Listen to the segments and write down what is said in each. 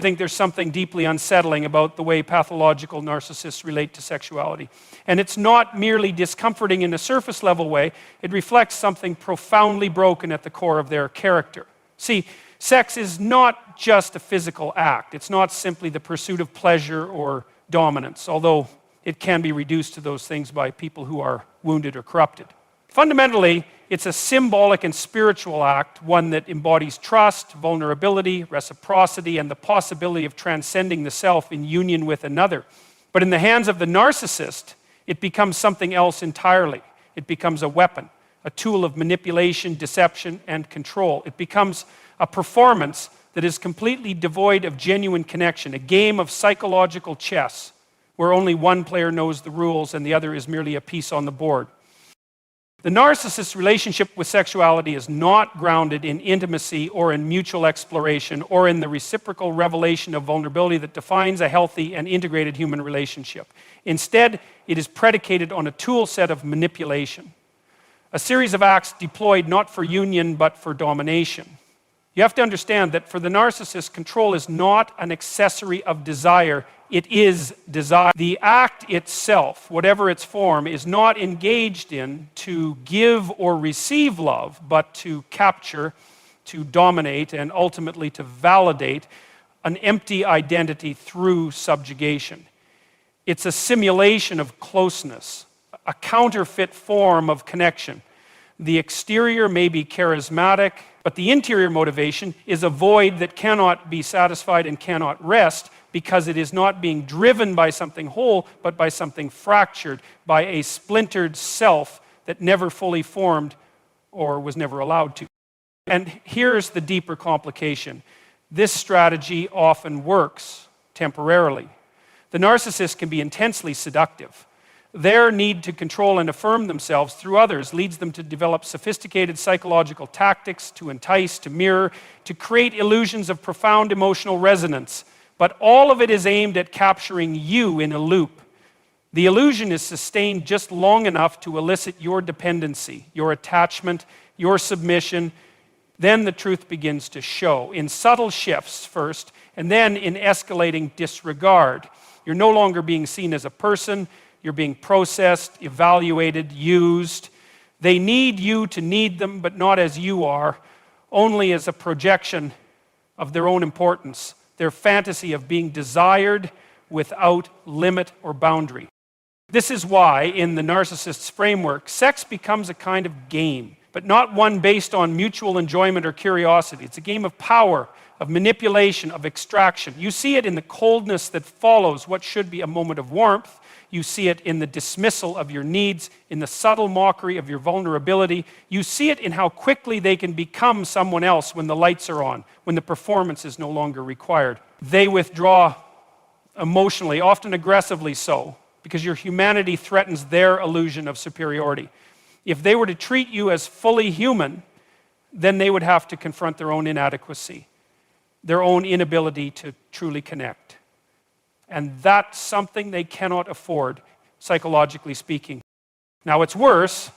I think there's something deeply unsettling about the way pathological narcissists relate to sexuality. And it's not merely discomforting in a surface level way, it reflects something profoundly broken at the core of their character. See, sex is not just a physical act. It's not simply the pursuit of pleasure or dominance, although it can be reduced to those things by people who are wounded or corrupted. Fundamentally, it's a symbolic and spiritual act, one that embodies trust, vulnerability, reciprocity, and the possibility of transcending the self in union with another. But in the hands of the narcissist, it becomes something else entirely. It becomes a weapon, a tool of manipulation, deception, and control. It becomes a performance that is completely devoid of genuine connection, a game of psychological chess, where only one player knows the rules and the other is merely a piece on the board. The narcissist's relationship with sexuality is not grounded in intimacy or in mutual exploration or in the reciprocal revelation of vulnerability that defines a healthy and integrated human relationship. Instead, it is predicated on a tool set of manipulation, a series of acts deployed not for union but for domination. You have to understand that for the narcissist, control is not an accessory of desire, it is desire. The act itself, whatever its form, is not engaged in to give or receive love, but to capture, to dominate, and ultimately to validate an empty identity through subjugation. It's a simulation of closeness, a counterfeit form of connection. The exterior may be charismatic, but the interior motivation is a void that cannot be satisfied and cannot rest because it is not being driven by something whole, but by something fractured, by a splintered self that never fully formed or was never allowed to. And here's the deeper complication. This strategy often works temporarily. The narcissist can be intensely seductive. Their need to control and affirm themselves through others leads them to develop sophisticated psychological tactics to entice, to mirror, to create illusions of profound emotional resonance. But all of it is aimed at capturing you in a loop. The illusion is sustained just long enough to elicit your dependency, your attachment, your submission. Then the truth begins to show in subtle shifts first, and then in escalating disregard. You're no longer being seen as a person. You're being processed, evaluated, used. They need you to need them, but not as you are, only as a projection of their own importance, their fantasy of being desired without limit or boundary. This is why, in the narcissist's framework, sex becomes a kind of game, but not one based on mutual enjoyment or curiosity. It's a game of power, of manipulation, of extraction. You see it in the coldness that follows what should be a moment of warmth. You see it in the dismissal of your needs, in the subtle mockery of your vulnerability. You see it in how quickly they can become someone else when the lights are on, when the performance is no longer required. They withdraw emotionally, often aggressively so, because your humanity threatens their illusion of superiority. If they were to treat you as fully human, then they would have to confront their own inadequacy, their own inability to truly connect. And that's something they cannot afford, psychologically speaking. Now, what's worse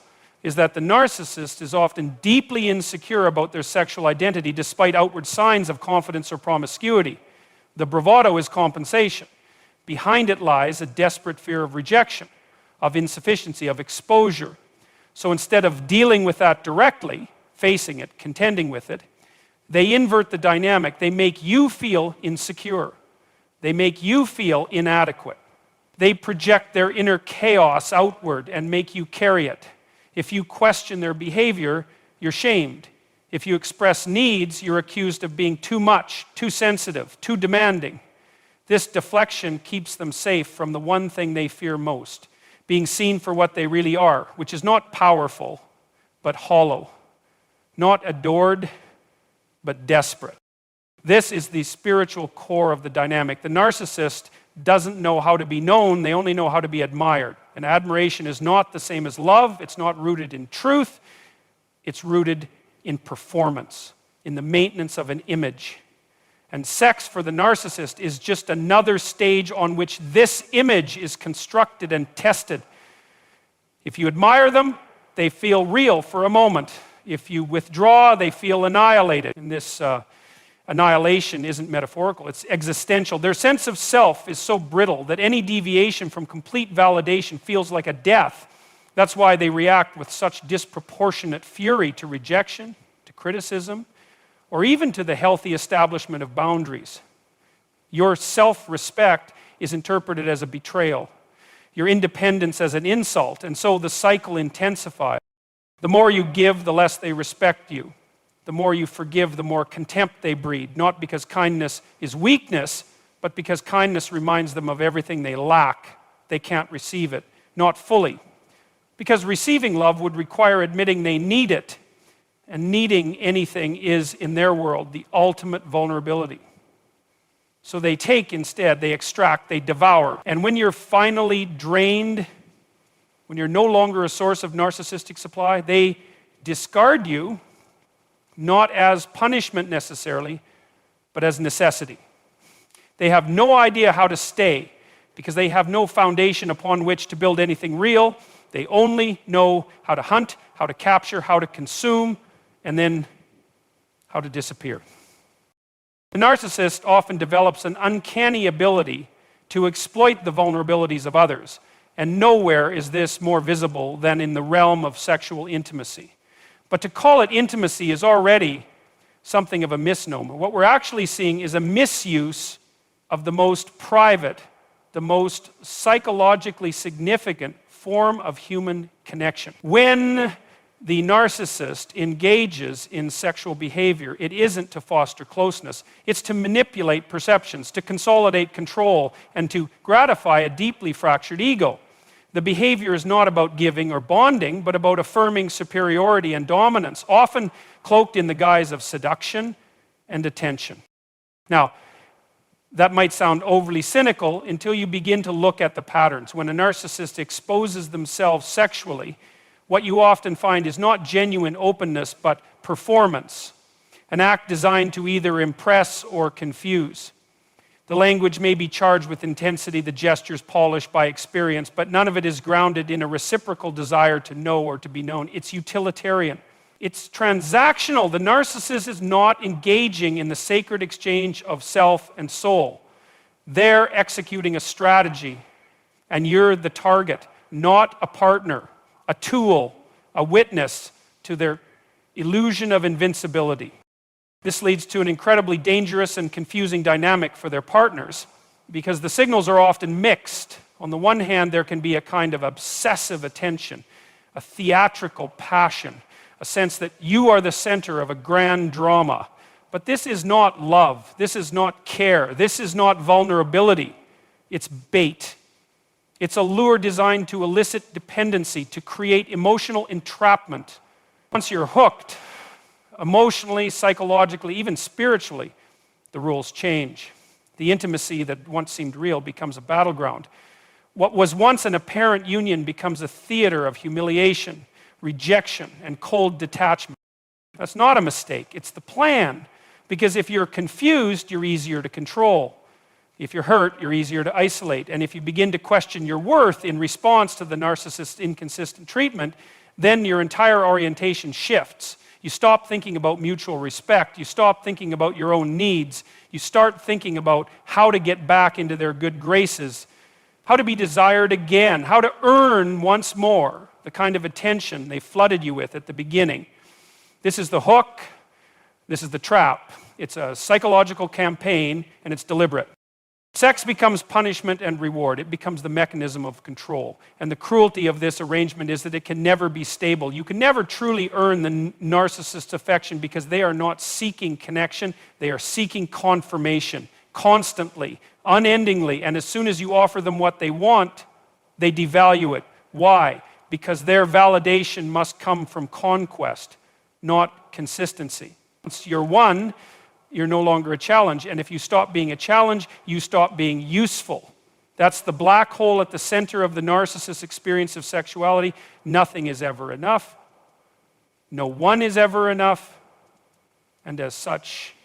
is that the narcissist is often deeply insecure about their sexual identity despite outward signs of confidence or promiscuity. The bravado is compensation. Behind it lies a desperate fear of rejection, of insufficiency, of exposure. So instead of dealing with that directly, facing it, contending with it, they invert the dynamic. They make you feel insecure. They make you feel inadequate. They project their inner chaos outward and make you carry it. If you question their behavior, you're shamed. If you express needs, you're accused of being too much, too sensitive, too demanding. This deflection keeps them safe from the one thing they fear most, being seen for what they really are, which is not powerful, but hollow. Not adored, but desperate. This is the spiritual core of the dynamic. The narcissist doesn't know how to be known, they only know how to be admired. And admiration is not the same as love, it's not rooted in truth, it's rooted in performance, in the maintenance of an image. And sex for the narcissist is just another stage on which this image is constructed and tested. If you admire them, they feel real for a moment. If you withdraw, they feel annihilated. In this annihilation isn't metaphorical, it's existential. Their sense of self is so brittle that any deviation from complete validation feels like a death. That's why they react with such disproportionate fury to rejection, to criticism, or even to the healthy establishment of boundaries. Your self-respect is interpreted as a betrayal, your independence as an insult, and so the cycle intensifies. The more you give, the less they respect you. The more you forgive, the more contempt they breed, not because kindness is weakness, but because kindness reminds them of everything they lack. They can't receive it, not fully. Because receiving love would require admitting they need it, and needing anything is, in their world, the ultimate vulnerability. So they take instead, they extract, they devour. And when you're finally drained, when you're no longer a source of narcissistic supply, they discard you, not as punishment necessarily, but as necessity. They have no idea how to stay because they have no foundation upon which to build anything real. They only know how to hunt, how to capture, how to consume, and then how to disappear. The narcissist often develops an uncanny ability to exploit the vulnerabilities of others, and nowhere is this more visible than in the realm of sexual intimacy. But to call it intimacy is already something of a misnomer. What we're actually seeing is a misuse of the most private, the most psychologically significant form of human connection. When the narcissist engages in sexual behavior, it isn't to foster closeness. It's to manipulate perceptions, to consolidate control, and to gratify a deeply fractured ego. The behavior is not about giving or bonding, but about affirming superiority and dominance, often cloaked in the guise of seduction and attention. Now, that might sound overly cynical until you begin to look at the patterns. When a narcissist exposes themselves sexually, what you often find is not genuine openness, but performance, an act designed to either impress or confuse. The language may be charged with intensity, the gestures polished by experience, but none of it is grounded in a reciprocal desire to know or to be known. It's utilitarian. It's transactional. The narcissist is not engaging in the sacred exchange of self and soul. They're executing a strategy, and you're the target, not a partner, a tool, a witness to their illusion of invincibility. This leads to an incredibly dangerous and confusing dynamic for their partners because the signals are often mixed. On the one hand, there can be a kind of obsessive attention, a theatrical passion, a sense that you are the center of a grand drama. But this is not love. This is not care. This is not vulnerability. It's bait. It's a lure designed to elicit dependency, to create emotional entrapment. Once you're hooked, emotionally, psychologically, even spiritually, the rules change. The intimacy that once seemed real becomes a battleground. What was once an apparent union becomes a theater of humiliation, rejection, and cold detachment. That's not a mistake. It's the plan. Because if you're confused, you're easier to control. If you're hurt, you're easier to isolate. And if you begin to question your worth in response to the narcissist's inconsistent treatment, then your entire orientation shifts. You stop thinking about mutual respect. You stop thinking about your own needs. You start thinking about how to get back into their good graces, how to be desired again, how to earn once more the kind of attention they flooded you with at the beginning. This is the hook. This is the trap. It's a psychological campaign, and it's deliberate. Sex becomes punishment and reward. It becomes the mechanism of control. And the cruelty of this arrangement is that it can never be stable. You can never truly earn the narcissist's affection because they are not seeking connection. They are seeking confirmation constantly, unendingly. And as soon as you offer them what they want, they devalue it. Why? Because their validation must come from conquest, not consistency. Once you're one, you're no longer a challenge. And if you stop being a challenge, you stop being useful. That's the black hole at the center of the narcissist's experience of sexuality. Nothing is ever enough. No one is ever enough. And as such,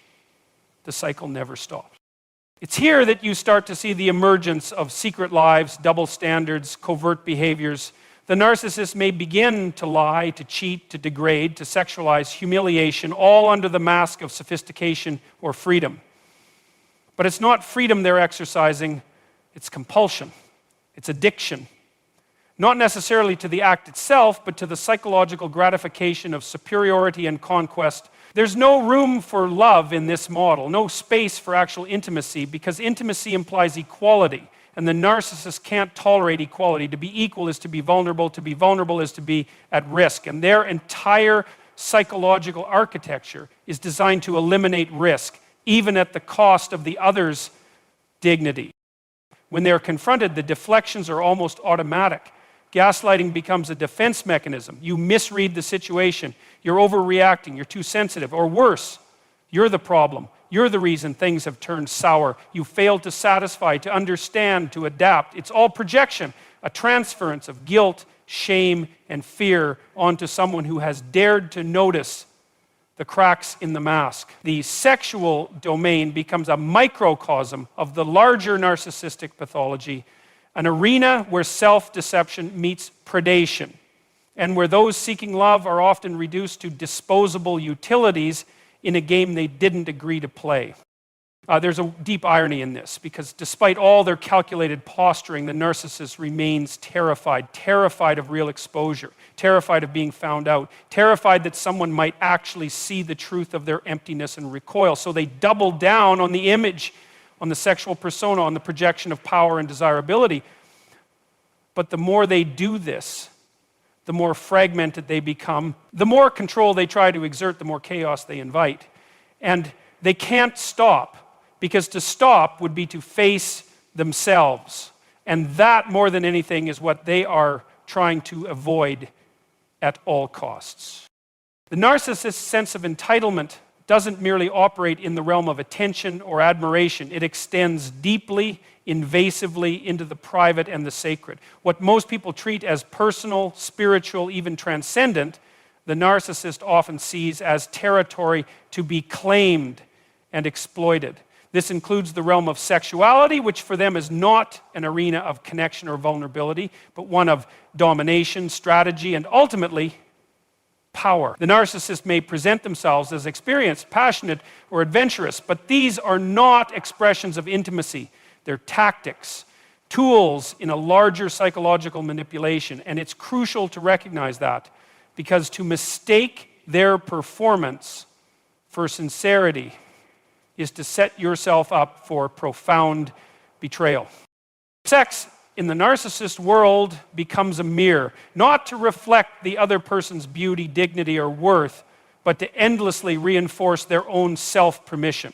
the cycle never stops. It's here that you start to see the emergence of secret lives, double standards, covert behaviors, The narcissist may begin to lie, to cheat, to degrade, to sexualize, humiliation, all under the mask of sophistication or freedom. But it's not freedom they're exercising, it's compulsion, it's addiction. Not necessarily to the act itself, but to the psychological gratification of superiority and conquest. There's no room for love in this model, no space for actual intimacy, because intimacy implies equality. And the narcissist can't tolerate equality. To be equal is to be vulnerable is to be at risk. And their entire psychological architecture is designed to eliminate risk, even at the cost of the other's dignity. When they're confronted, the deflections are almost automatic. Gaslighting becomes a defense mechanism. You misread the situation. You're overreacting. You're too sensitive. Or worse, you're the problem. You're the reason things have turned sour. You failed to satisfy, to understand, to adapt. It's all projection, a transference of guilt, shame, and fear onto someone who has dared to notice the cracks in the mask. The sexual domain becomes a microcosm of the larger narcissistic pathology, an arena where self-deception meets predation, and where those seeking love are often reduced to disposable utilities in a game they didn't agree to play. There's a deep irony in this, because despite all their calculated posturing, the narcissist remains terrified of real exposure, terrified of being found out, terrified that someone might actually see the truth of their emptiness and recoil. So they double down on the image, on the sexual persona, on the projection of power and desirability. But the more they do this, the more fragmented they become, the more control they try to exert, the more chaos they invite. And they can't stop, because to stop would be to face themselves. And that, more than anything, is what they are trying to avoid at all costs. The narcissist's sense of entitlement doesn't merely operate in the realm of attention or admiration. It extends deeply, invasively into the private and the sacred. What most people treat as personal, spiritual, even transcendent, the narcissist often sees as territory to be claimed and exploited. This includes the realm of sexuality, which for them is not an arena of connection or vulnerability, but one of domination, strategy, and ultimately, power. The narcissist may present themselves as experienced, passionate, or adventurous, but these are not expressions of intimacy. They're tactics, tools in a larger psychological manipulation, and it's crucial to recognize that, because to mistake their performance for sincerity is to set yourself up for profound betrayal. Sex in the narcissist world becomes a mirror, not to reflect the other person's beauty, dignity, or worth, but to endlessly reinforce their own self-permission.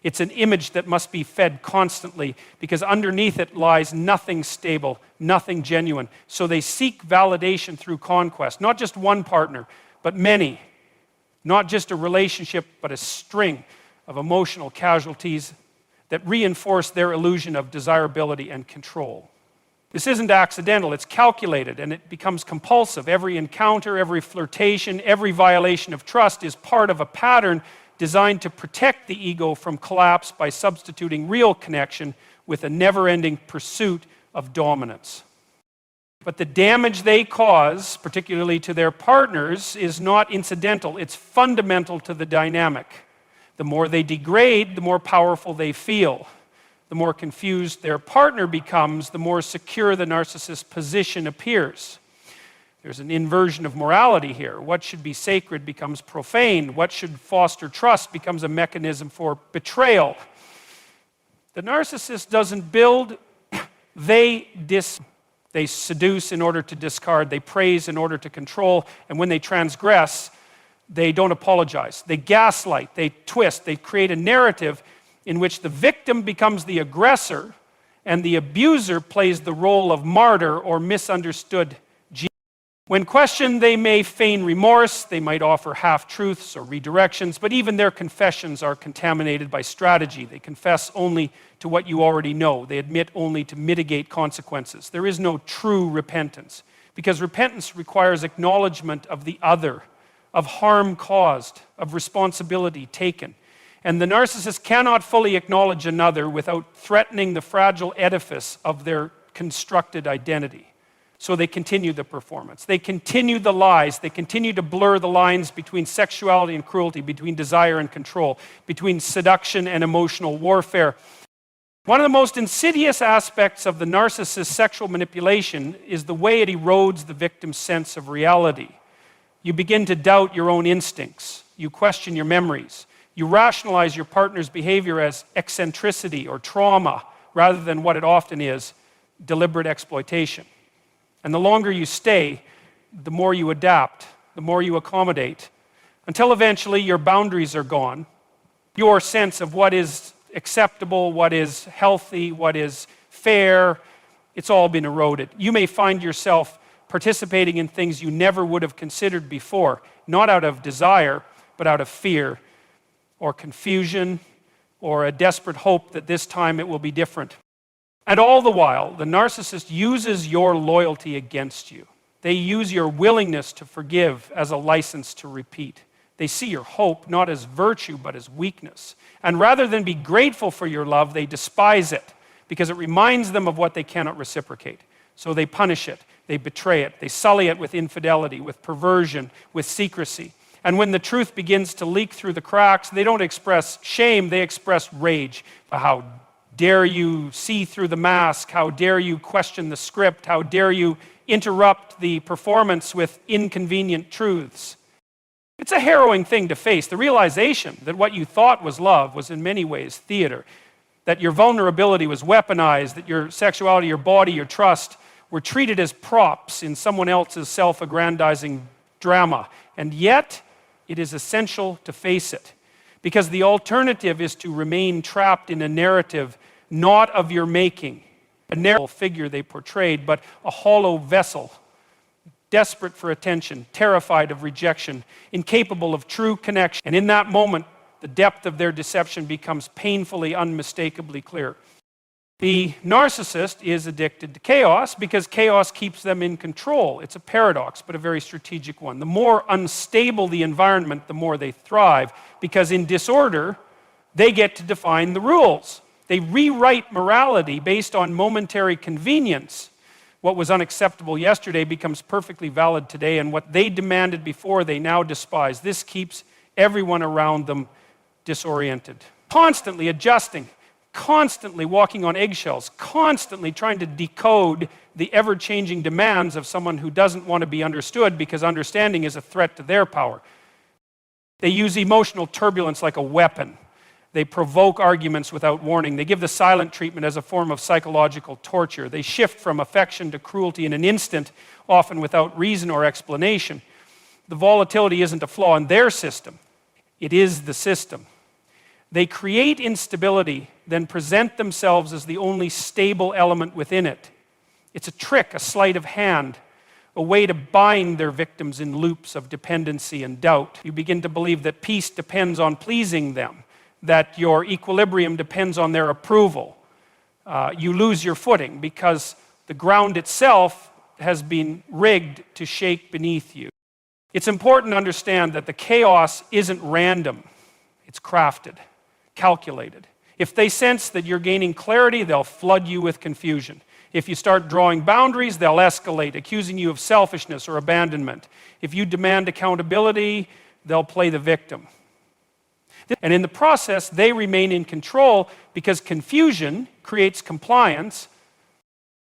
It's an image that must be fed constantly, because underneath it lies nothing stable, nothing genuine. So they seek validation through conquest, not just one partner, but many. Not just a relationship, but a string of emotional casualties that reinforce their illusion of desirability and control. This isn't accidental, it's calculated, and it becomes compulsive. Every encounter, every flirtation, every violation of trust is part of a pattern designed to protect the ego from collapse by substituting real connection with a never-ending pursuit of dominance. But the damage they cause, particularly to their partners, is not incidental, it's fundamental to the dynamic. The more they degrade, the more powerful they feel. The more confused their partner becomes, the more secure the narcissist's position appears. There's an inversion of morality here. What should be sacred becomes profane. What should foster trust becomes a mechanism for betrayal. The narcissist doesn't build, they seduce in order to discard, they praise in order to control, and when they transgress, they don't apologize. They gaslight, they twist, they create a narrative in which the victim becomes the aggressor and the abuser plays the role of martyr or misunderstood genius. When questioned, they may feign remorse, they might offer half-truths or redirections, but even their confessions are contaminated by strategy. They confess only to what you already know. They admit only to mitigate consequences. There is no true repentance, because repentance requires acknowledgement of the other, of harm caused, of responsibility taken. And the narcissist cannot fully acknowledge another without threatening the fragile edifice of their constructed identity. So they continue the performance. They continue the lies. They continue to blur the lines between sexuality and cruelty, between desire and control, between seduction and emotional warfare. One of the most insidious aspects of the narcissist's sexual manipulation is the way it erodes the victim's sense of reality. You begin to doubt your own instincts. You question your memories. You rationalize your partner's behavior as eccentricity or trauma, rather than what it often is, deliberate exploitation. And the longer you stay, the more you adapt, the more you accommodate, until eventually your boundaries are gone. Your sense of what is acceptable, what is healthy, what is fair, it's all been eroded. You may find yourself participating in things you never would have considered before, not out of desire, but out of fear or confusion or a desperate hope that this time it will be different. And all the while, the narcissist uses your loyalty against you. They use your willingness to forgive as a license to repeat. They see your hope not as virtue, but as weakness. And rather than be grateful for your love, they despise it because it reminds them of what they cannot reciprocate. So they punish it, they betray it, they sully it with infidelity, with perversion, with secrecy. And when the truth begins to leak through the cracks, they don't express shame, they express rage. How dare you see through the mask? How dare you question the script? How dare you interrupt the performance with inconvenient truths? It's a harrowing thing to face, the realization that what you thought was love was in many ways theater, that your vulnerability was weaponized, that your sexuality, your body, your trust were treated as props in someone else's self-aggrandizing drama. And yet, it is essential to face it, because the alternative is to remain trapped in a narrative not of your making, a narrow figure they portrayed, but a hollow vessel, desperate for attention, terrified of rejection, incapable of true connection. And in that moment, the depth of their deception becomes painfully, unmistakably clear. The narcissist is addicted to chaos because chaos keeps them in control. It's a paradox, but a very strategic one. The more unstable the environment, the more they thrive, because in disorder, they get to define the rules. They rewrite morality based on momentary convenience. What was unacceptable yesterday becomes perfectly valid today, and what they demanded before, they now despise. This keeps everyone around them disoriented. Constantly adjusting, constantly walking on eggshells, constantly trying to decode the ever-changing demands of someone who doesn't want to be understood because understanding is a threat to their power. They use emotional turbulence like a weapon. They provoke arguments without warning. They give the silent treatment as a form of psychological torture. They shift from affection to cruelty in an instant, often without reason or explanation. The volatility isn't a flaw in their system. It is the system. They create instability, then present themselves as the only stable element within it. It's a trick, a sleight of hand, a way to bind their victims in loops of dependency and doubt. You begin to believe that peace depends on pleasing them, that your equilibrium depends on their approval. You lose your footing because the ground itself has been rigged to shake beneath you. It's important to understand that the chaos isn't random. It's crafted, calculated. If they sense that you're gaining clarity, they'll flood you with confusion. If you start drawing boundaries, they'll escalate, accusing you of selfishness or abandonment. If you demand accountability, they'll play the victim. And in the process, they remain in control because confusion creates compliance.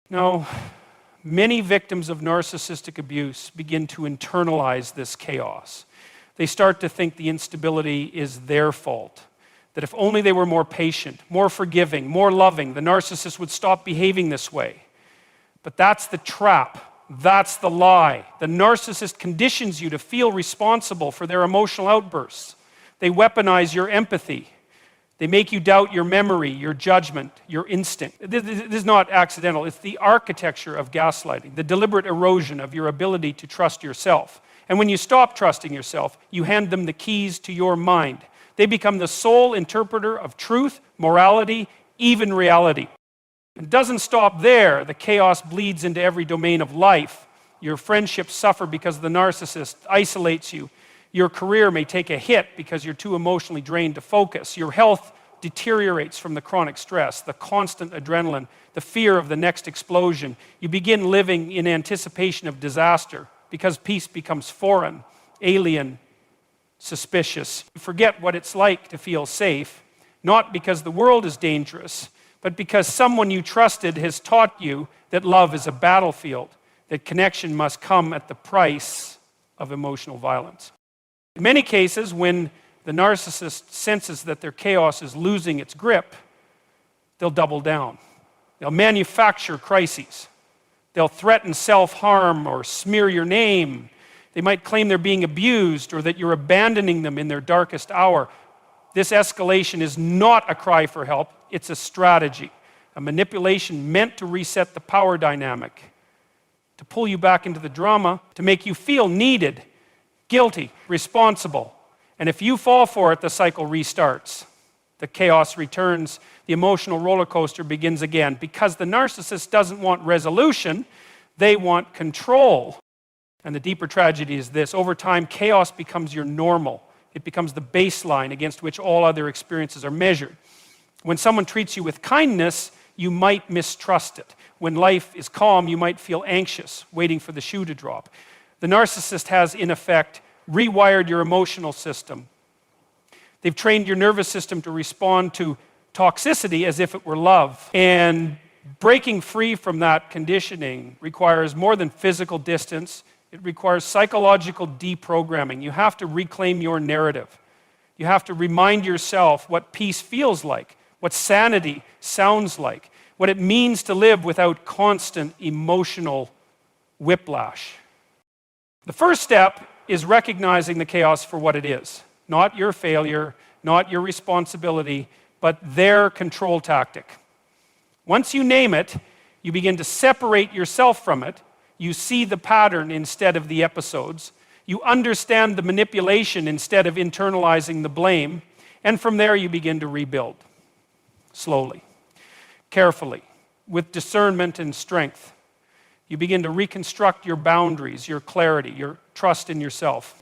Now, many victims of narcissistic abuse begin to internalize this chaos. They start to think the instability is their fault. That if only they were more patient, more forgiving, more loving, the narcissist would stop behaving this way. But that's the trap. That's the lie. The narcissist conditions you to feel responsible for their emotional outbursts. They weaponize your empathy. They make you doubt your memory, your judgment, your instinct. This is not accidental. It's the architecture of gaslighting, the deliberate erosion of your ability to trust yourself. And when you stop trusting yourself, you hand them the keys to your mind. They become the sole interpreter of truth, morality, even reality. It doesn't stop there. The chaos bleeds into every domain of life. Your friendships suffer because the narcissist isolates you. Your career may take a hit because you're too emotionally drained to focus. Your health deteriorates from the chronic stress, the constant adrenaline, the fear of the next explosion. You begin living in anticipation of disaster because peace becomes foreign, alien, suspicious. You forget what it's like to feel safe, not because the world is dangerous, but because someone you trusted has taught you that love is a battlefield, that connection must come at the price of emotional violence. In many cases, when the narcissist senses that their chaos is losing its grip, they'll double down. They'll manufacture crises. They'll threaten self-harm or smear your name. They might claim they're being abused or that you're abandoning them in their darkest hour. This escalation is not a cry for help, it's a strategy, a manipulation meant to reset the power dynamic, to pull you back into the drama, to make you feel needed, guilty, responsible. And if you fall for it, the cycle restarts. The chaos returns, the emotional roller coaster begins again. Because the narcissist doesn't want resolution, they want control. And the deeper tragedy is this: over time, chaos becomes your normal. It becomes the baseline against which all other experiences are measured. When someone treats you with kindness, you might mistrust it. When life is calm, you might feel anxious, waiting for the shoe to drop. The narcissist has, in effect, rewired your emotional system. They've trained your nervous system to respond to toxicity as if it were love. And breaking free from that conditioning requires more than physical distance. It requires psychological deprogramming. You have to reclaim your narrative. You have to remind yourself what peace feels like, what sanity sounds like, what it means to live without constant emotional whiplash. The first step is recognizing the chaos for what it is. Not your failure, not your responsibility, but their control tactic. Once you name it, you begin to separate yourself from it. You see the pattern instead of the episodes. You understand the manipulation instead of internalizing the blame. And from there, you begin to rebuild. Slowly, carefully, with discernment and strength. You begin to reconstruct your boundaries, your clarity, your trust in yourself.